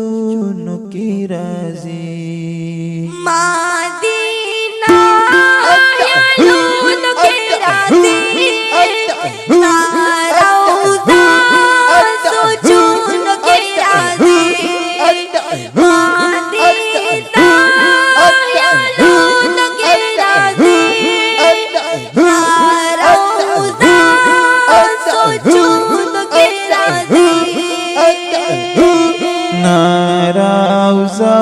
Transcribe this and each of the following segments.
سوچونو کی رازی مدینہ خیالونو کی رازی روضہ سوچونو کی رازی مدینہ خیالونو کی رازی روضہ سوچونو کی رازی روضہ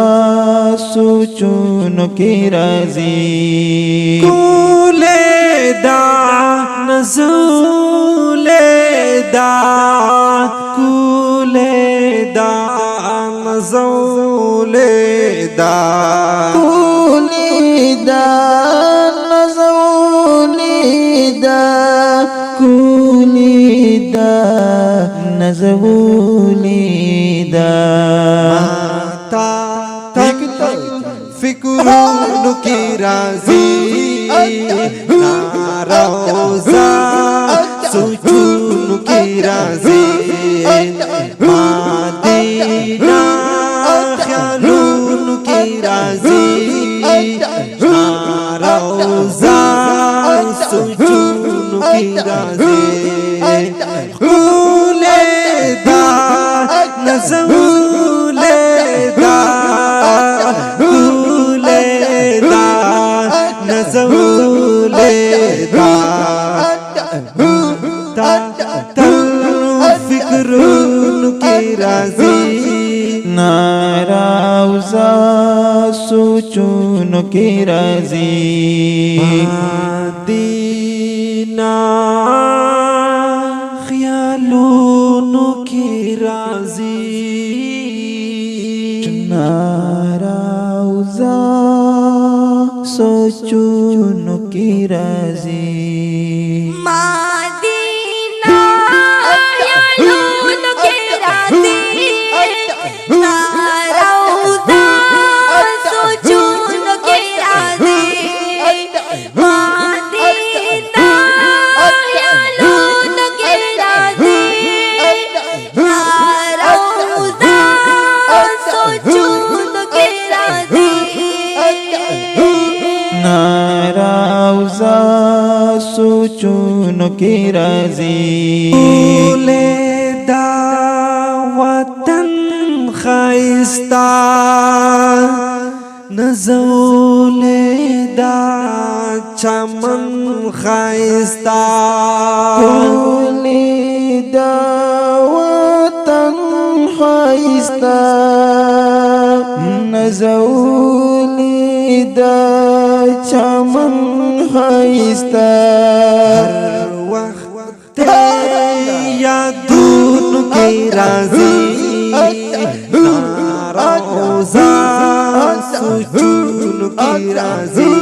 سوچونو کی رازی کولے دا نزول دا کولے دا نزول دا کولی دا نزولی دا کولی دا نزولی دا فکرونو کی رازی روضہ سوچونو کی رازی مدینہ خیالونو کی رازی روضہ سوچونو کی رازی کولے دا نزول دا نزول دا فکرونو کی رازی روضہ سوچونو کی رازی مدینہ خیالونو کی رازی روضہ سوچونو کی رازی مدینہ خیالونو کی رازی روضہ سوچونو کی رازی مدینہ خیالونو کی رازی روضہ سوچونو کی رازی روضہ سوچونو کی رازی کولے دا وطن خائستہ نزول دا چمن خائستہ کولی دا وطن خائستہ نزولی دا چمن خائستہ ہر وقت یادونو کی رازی روضہ سوچونو کی رازی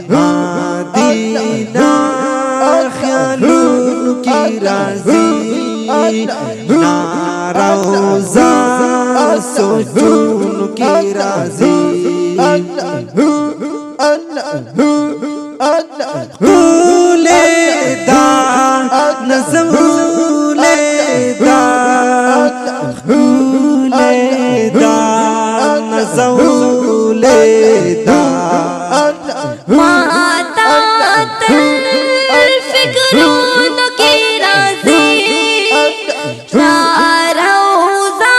مدینہ خیالونو کی رازی روضہ سوچونو کی رازی کولے دا نزول دا کولے دا نزول دا ماتات فکرونو کی رازی روضہ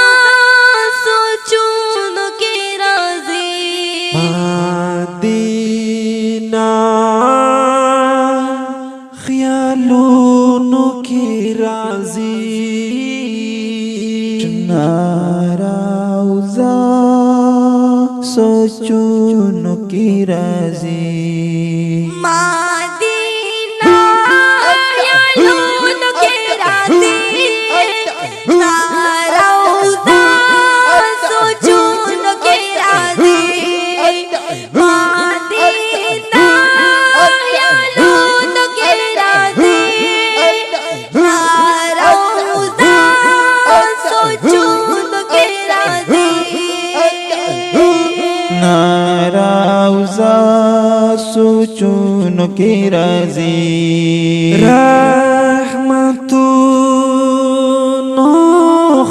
سوچونو کی رازی مدینہ خیالونو کی رازی روضہ سوچونو کی رازی مدینہ خیالونو کی رازی روضہ سوچونو کی رازی مدینہ خیالونو کی رازی روضہ سوچونو کی رازی روضہ سوچونو کی رازی رحمتونو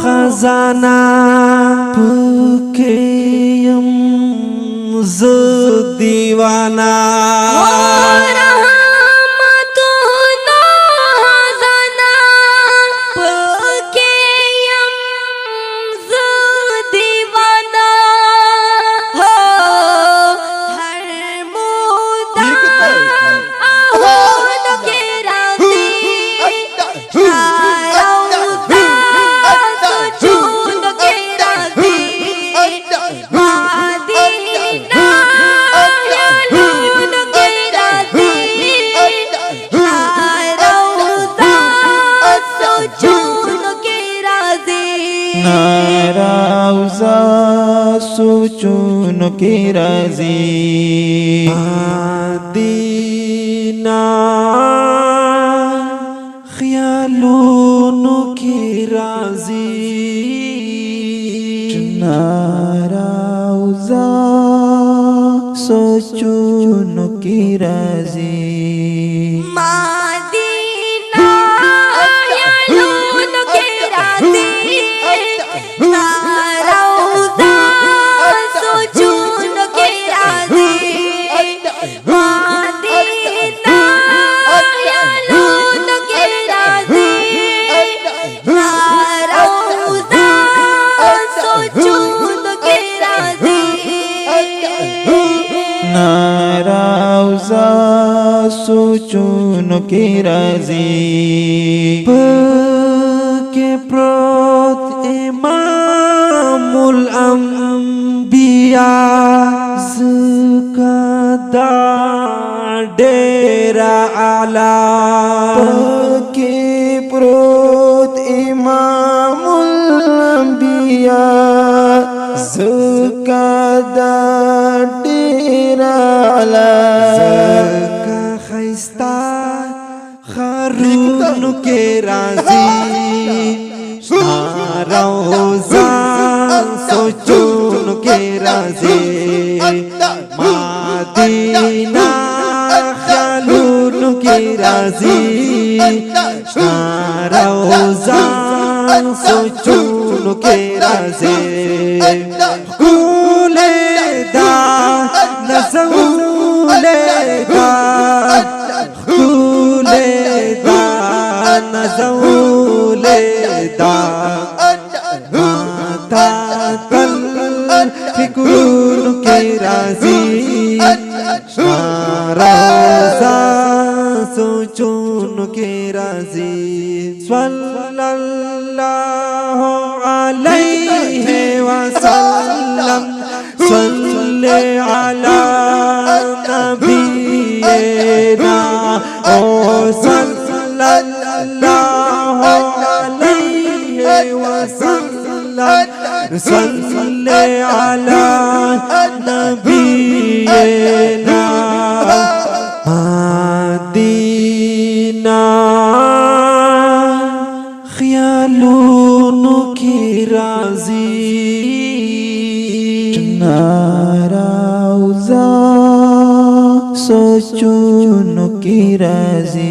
خزانہ پکیم ز دیوانا روزہ سوچونو کی رازی مدینہ خیالونو کی رازی روزہ سوچونو کی رازی سوچونو کی رازی پاکے پروت امام الانبیاء زکدا ڈیرا اعلی پاکے پروت امام الانبیاء زکدا ڈیرا اعلی خارون کے رازی روزہ سوچون کے رازی مدینہ خیالون کے رازی روزہ سوچون کے رازی کولے دا نزولے دا نزولے دا ماتا کل فکرون کے رازی روزہ سوچون کے رازی صلی اللہ علیہ وسلم صلی علی نبینا او صلی اللہ علیہ وسلم صلی علی نبینا مدینہ خیالونو کی رازی روزہ سوچونو کی رازی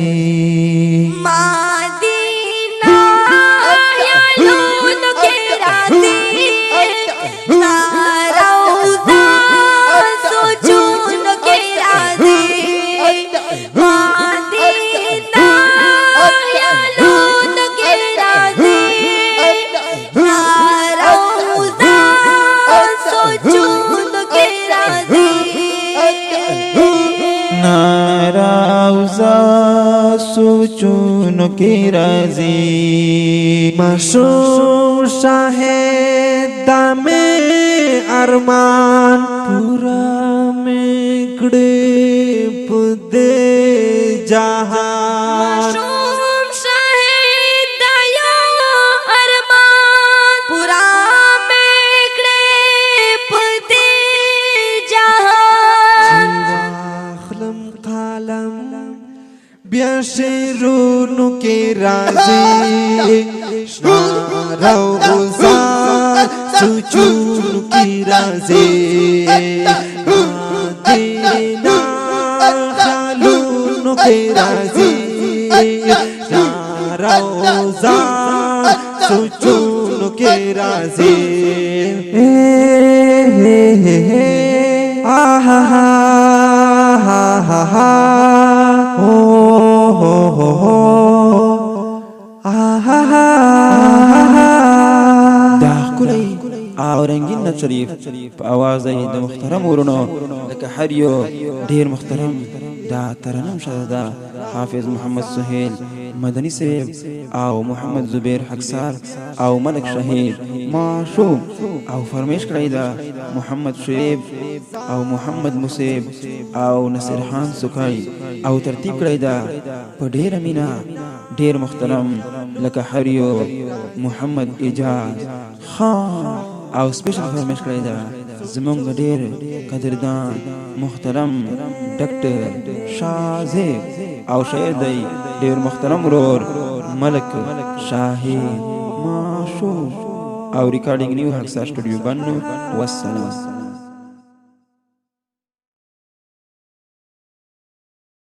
سوچونو کی رازی ماشوم شاہد دام ارمان پورا میں کڑے پدے جہاں ماشوم شاہد دایا ارمان پورا میکڑے پدے جہان خلم قلم بیا شیرونو کے رازی روزہ سوچونو کی رازی مدینہ خیالونو کے رازی روزہ سوچونو के राजी او رنگین نت شریف په आवाज د محترم ورونو لکه هر یو ډیر محترم دا ترنم شاهد حافظ محمد سهیل مدنی صاحب او محمد زبیر خاکسار او ملک شاهد ماشوم او فرمیش کړی دا محمد شعیب او محمد مصیب او نصر خان سکای او ترتیب کړی دا په ډیر مینا ډیر محترم لکه هر یو محمد اجاز خان او سپیشل فرمیش کړی دا زمونږ ډیر قدردان محترم ډاکټر شاهد او شاعر دی ډیر محترم ورور ملک شاهد ماشوم او ریکارډینګ نیو خاکسار سټوډیو بنو والسلام